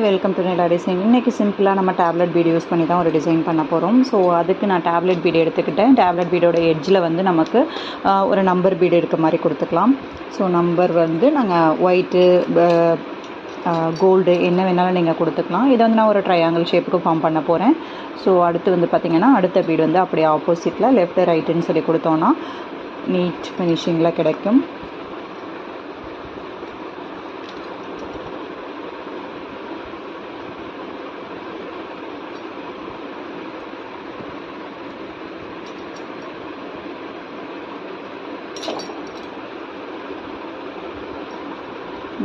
Welcome to Nila design. இன்றைக்கி சிம்பிளாக நம்ம டேப்லெட் பீடு யூஸ் பண்ணி தான் ஒரு டிசைன் பண்ண போகிறோம். ஸோ அதுக்கு நான் டேப்லெட் பீடு எடுத்துக்கிட்டேன். டேப்லெட் பீடோட எட்ஜில் வந்து நமக்கு ஒரு நம்பர் பீடு இருக்க மாதிரி கொடுத்துக்கலாம். ஸோ நம்பர் வந்து நாங்கள் ஒயிட்டு, கோல்டு என்ன வேணாலும் நீங்கள் கொடுத்துக்கலாம். இதை வந்து நான் ஒரு ட்ரையாங்கிள் ஷேப்புக்கு ஃபார்ம் பண்ண போகிறேன். ஸோ அடுத்து வந்து பார்த்திங்கன்னா அடுத்த பீடு வந்து அப்படியே ஆப்போசிட்டில் லெஃப்ட் ரைட்டுன்னு சொல்லி கொடுத்தோன்னா நீட் ஃபினிஷிங்கில் கிடைக்கும்.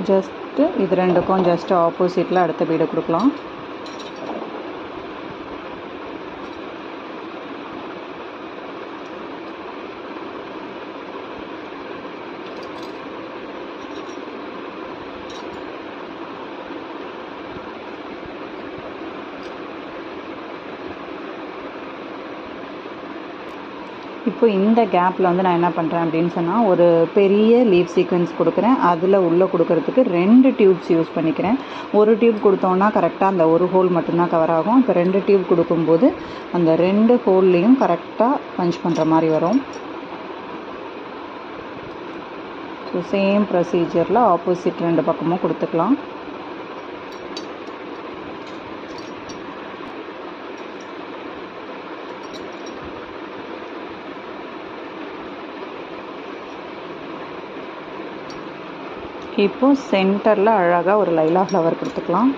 ஜஸ்ட்டு இது ரெண்டுக்கும் ஜஸ்ட் ஆப்போசிட்டில் அடுத்த பீடு கொடுக்கலாம். இப்போ இந்த கேப்பில் வந்து நான் என்ன பண்ணுறேன் அப்படின்னு சொன்னால் ஒரு பெரிய லீஃப் சீக்வென்ஸ் கொடுக்குறேன். அதில் உள்ளே கொடுக்கறதுக்கு 2 டியூப்ஸ் யூஸ் பண்ணிக்கிறேன். ஒரு டியூப் கொடுத்தோன்னா கரெக்டாக அந்த ஒரு ஹோல் மட்டும்தான் கவர் ஆகும். இப்போ 2 டியூப் கொடுக்கும்போது அந்த 2 ஹோல்லையும் கரெக்டாக பஞ்ச் பண்ணுற மாதிரி வரும். ஸோ சேம் ப்ரொசீஜரில் ஆப்போசிட் 2 பக்கமும் கொடுத்துக்கலாம். இப்போது சென்டரில் அழகாக ஒரு லைலா ஃப்ளவர் கொடுத்துக்கலாம்.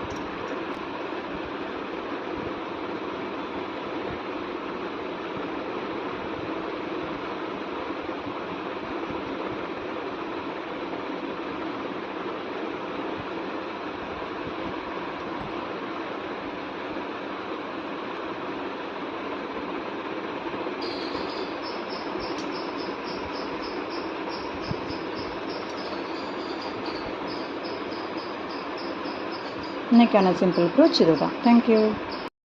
இன்றைக்கான சிம்பிள் ப்ரோச் இதுதான். தேங்க்யூ.